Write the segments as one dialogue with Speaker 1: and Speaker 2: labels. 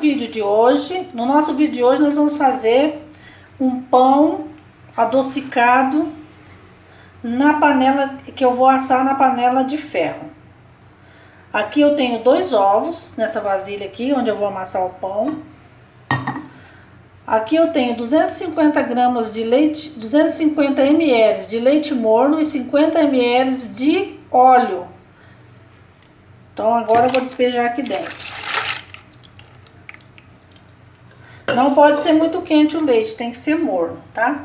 Speaker 1: nosso vídeo de hoje nós vamos fazer um pão adocicado na panela que eu vou assar na panela de ferro. Aqui eu tenho 2 ovos nessa vasilha aqui, onde eu vou amassar o pão. Aqui eu tenho 250 gramas de leite, 250 ml de leite morno e 50 ml de óleo. Então agora eu vou despejar aqui dentro. Não pode ser muito quente o leite, tem que ser morno, tá?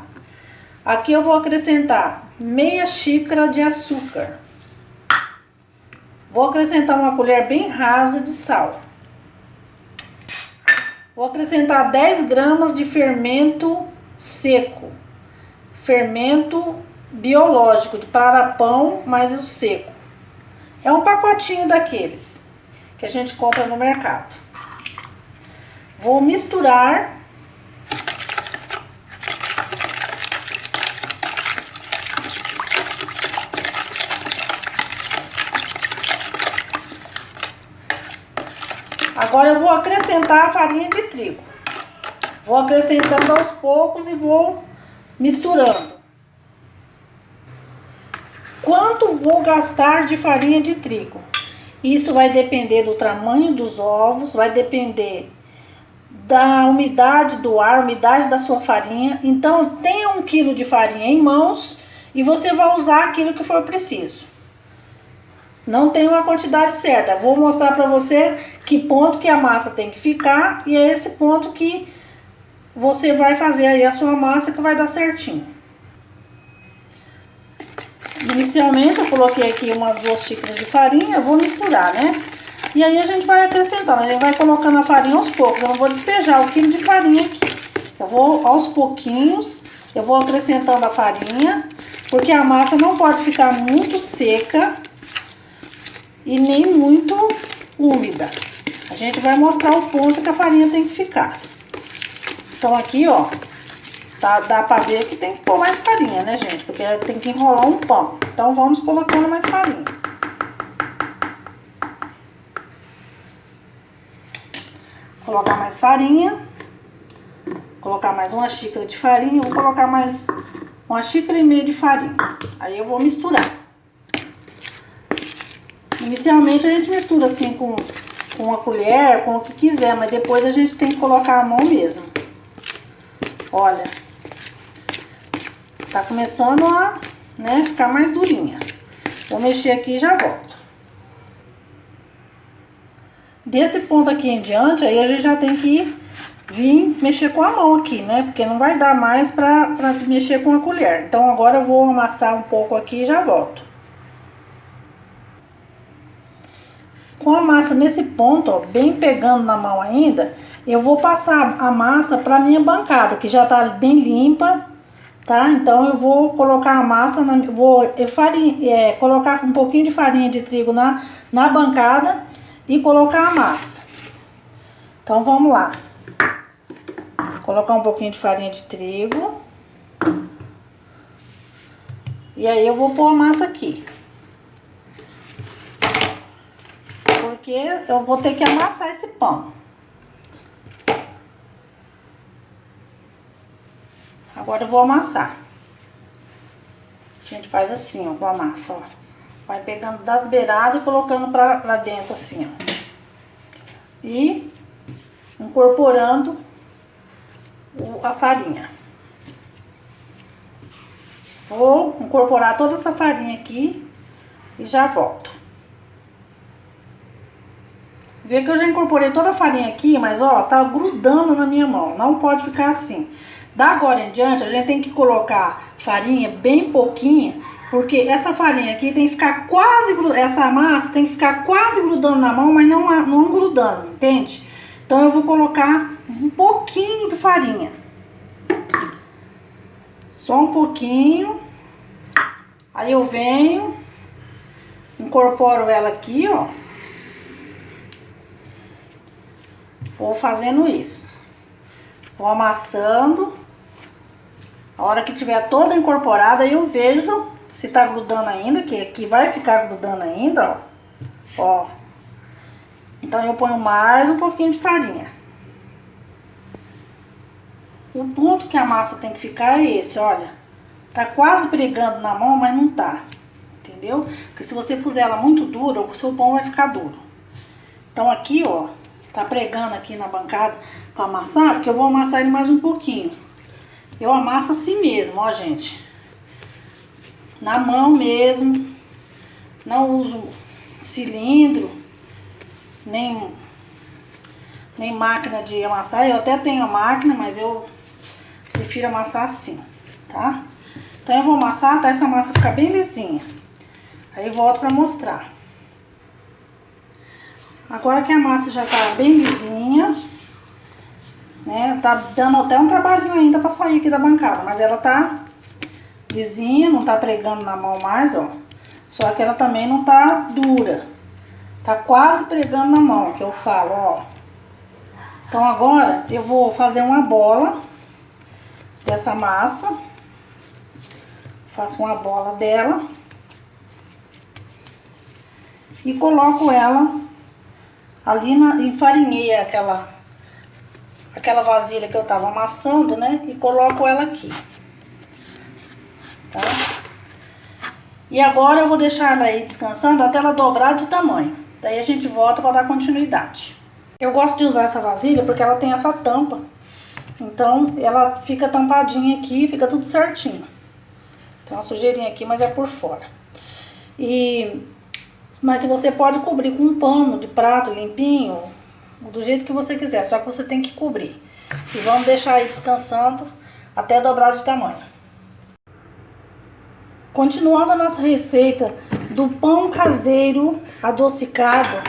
Speaker 1: Aqui eu vou acrescentar meia xícara de açúcar. Vou acrescentar uma colher bem rasa de sal. Vou acrescentar 10 gramas de fermento seco. Fermento biológico, para pão, mas o seco. É um pacotinho daqueles que a gente compra no mercado. Vou misturar. Agora eu vou acrescentar a farinha de trigo. Vou acrescentando aos poucos e vou misturando. Quanto vou gastar de farinha de trigo? Isso vai depender do tamanho dos ovos, vai depender da umidade do ar, umidade da sua farinha. Então, tenha 1 quilo de farinha em mãos e você vai usar aquilo que for preciso. Não tem uma quantidade certa. Vou mostrar para você que ponto que a massa tem que ficar e é esse ponto que você vai fazer aí a sua massa que vai dar certinho. Inicialmente eu coloquei aqui umas 2 xícaras de farinha, eu vou misturar, né? E aí a gente vai acrescentando, a gente vai colocando a farinha aos poucos. Eu não vou despejar o quilo de farinha aqui. Eu vou aos pouquinhos, eu vou acrescentando a farinha, porque a massa não pode ficar muito seca e nem muito úmida. A gente vai mostrar o ponto que a farinha tem que ficar. Então aqui, ó, dá pra ver que tem que pôr mais farinha, né, gente? Porque tem que enrolar um pão. Então vamos colocando mais farinha. Colocar mais farinha. Colocar mais 1 xícara de farinha. Vou colocar mais 1,5 xícara de farinha. Aí eu vou misturar. Inicialmente a gente mistura assim com uma colher, com o que quiser, mas depois a gente tem que colocar a mão mesmo. Olha, tá começando a, né, ficar mais durinha. Vou mexer aqui e já volto. Desse ponto aqui em diante, aí a gente já tem que vir mexer com a mão aqui, né? Porque não vai dar mais pra mexer com a colher. Então agora eu vou amassar um pouco aqui e já volto. Com a massa nesse ponto, ó, bem pegando na mão ainda, eu vou passar a massa para minha bancada, que já tá bem limpa, tá? Então eu vou colocar a massa, colocar um pouquinho de farinha de trigo na bancada e colocar a massa. Então vamos lá. Colocar um pouquinho de farinha de trigo. E aí eu vou pôr a massa aqui. Porque eu vou ter que amassar esse pão. Agora eu vou amassar. A gente faz assim, ó, com a massa, ó. Vai pegando das beiradas e colocando pra dentro assim, ó. E incorporando a farinha. Vou incorporar toda essa farinha aqui e já volto. Vê que eu já incorporei toda a farinha aqui, mas ó, tá grudando na minha mão. Não pode ficar assim. Da agora em diante, a gente tem que colocar farinha bem pouquinha, porque essa farinha aqui tem que ficar quase grudando, essa massa tem que ficar quase grudando na mão, mas não grudando, entende? Então eu vou colocar um pouquinho de farinha. Só um pouquinho. Aí eu venho, incorporo ela aqui, ó. Vou fazendo isso. Vou amassando. A hora que tiver toda incorporada, eu vejo se tá grudando ainda, que aqui vai ficar grudando ainda, ó. Ó. Então eu ponho mais um pouquinho de farinha. O ponto que a massa tem que ficar é esse, olha. Tá quase pregando na mão, mas não tá. Entendeu? Porque se você puser ela muito dura, o seu pão vai ficar duro. Então aqui, ó, tá pregando aqui na bancada pra amassar, porque eu vou amassar ele mais um pouquinho. Eu amasso assim mesmo, ó, gente. Na mão mesmo. Não uso cilindro, nem máquina de amassar. Eu até tenho a máquina, mas eu prefiro amassar assim, tá? Então eu vou amassar até essa massa ficar bem lisinha. Aí volto pra mostrar. Agora que a massa já tá bem lisinha, né? Tá dando até um trabalhinho ainda pra sair aqui da bancada, mas ela tá lisinha, não tá pregando na mão mais, ó. Só que ela também não tá dura. Tá quase pregando na mão, que eu falo, ó. Então agora eu vou fazer uma bola dessa massa. Faço uma bola dela. E coloco ela ali enfarinhei aquela vasilha que eu tava amassando, né? E coloco ela aqui. Tá? E agora eu vou deixar ela aí descansando até ela dobrar de tamanho. Daí a gente volta para dar continuidade. Eu gosto de usar essa vasilha porque ela tem essa tampa. Então ela fica tampadinha aqui, fica tudo certinho. Tem uma sujeirinha aqui, mas é por fora. Mas você pode cobrir com um pano de prato limpinho, do jeito que você quiser. Só que você tem que cobrir. E vamos deixar aí descansando até dobrar de tamanho. Continuando a nossa receita do pão caseiro adocicado,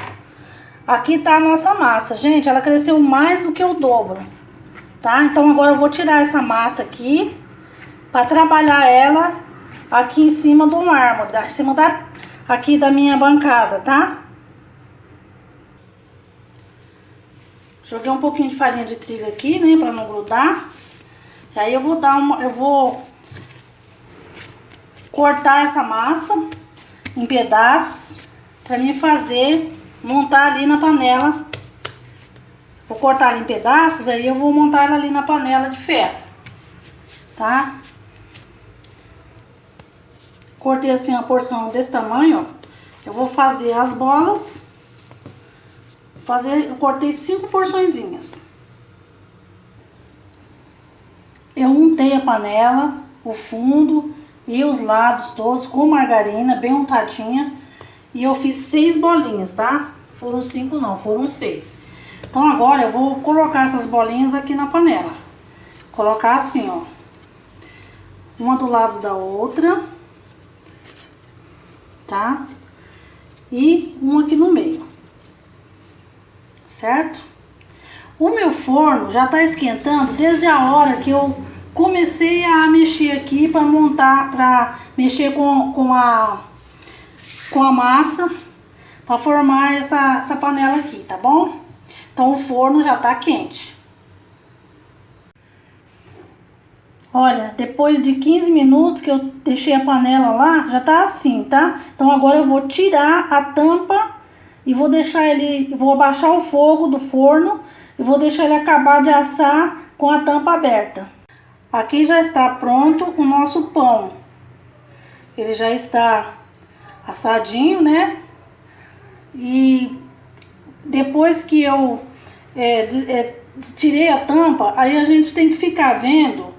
Speaker 1: aqui tá a nossa massa. Gente, ela cresceu mais do que o dobro, tá? Então agora eu vou tirar essa massa aqui para trabalhar ela aqui em cima do mármore, em cima aqui da minha bancada, tá? Joguei um pouquinho de farinha de trigo aqui, né, para não grudar. E aí eu vou cortar essa massa em pedaços para mim montar ali na panela. Vou cortar ela em pedaços, aí eu vou montar ela ali na panela de ferro, tá? Cortei assim uma porção desse tamanho, ó. Eu vou fazer as bolas. Eu cortei 5 porçõezinhas. Eu untei a panela, o fundo e os lados todos com margarina bem untadinha. E eu fiz 6 bolinhas, tá? Foram 5 não, foram 6. Então agora eu vou colocar essas bolinhas aqui na panela. Colocar assim, ó. Uma do lado da outra. Tá? E uma aqui no meio. Certo? O meu forno já tá esquentando desde a hora que eu comecei a mexer aqui para montar, para mexer com a massa, para formar essa panela aqui, tá bom? Então o forno já tá quente. Olha, depois de 15 minutos que eu deixei a panela lá, já tá assim, tá? Então agora eu vou tirar a tampa e vou deixar ele, vou abaixar o fogo do forno e vou deixar ele acabar de assar com a tampa aberta. Aqui já está pronto o nosso pão. Ele já está assadinho, né? E depois que eu tirei a tampa, aí a gente tem que ficar vendo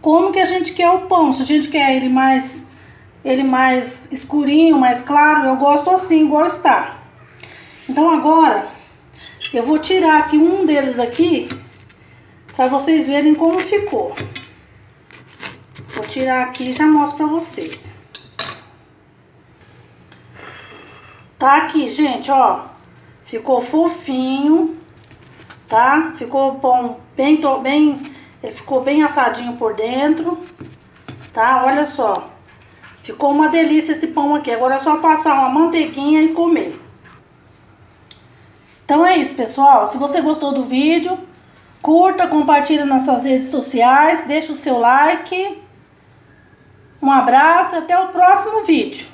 Speaker 1: como que a gente quer o pão. Se a gente quer ele mais escurinho, mais claro, eu gosto assim, igual está. Então agora eu vou tirar aqui um deles aqui para vocês verem como ficou. Vou tirar aqui e já mostro para vocês. Tá aqui, gente, ó. Ficou fofinho, tá? Ficou o pão ele ficou bem assadinho por dentro, tá? Olha só. Ficou uma delícia esse pão aqui. Agora é só passar uma manteiguinha e comer. Então é isso, pessoal. Se você gostou do vídeo, curta, compartilha nas suas redes sociais, deixa o seu like. Um abraço e até o próximo vídeo.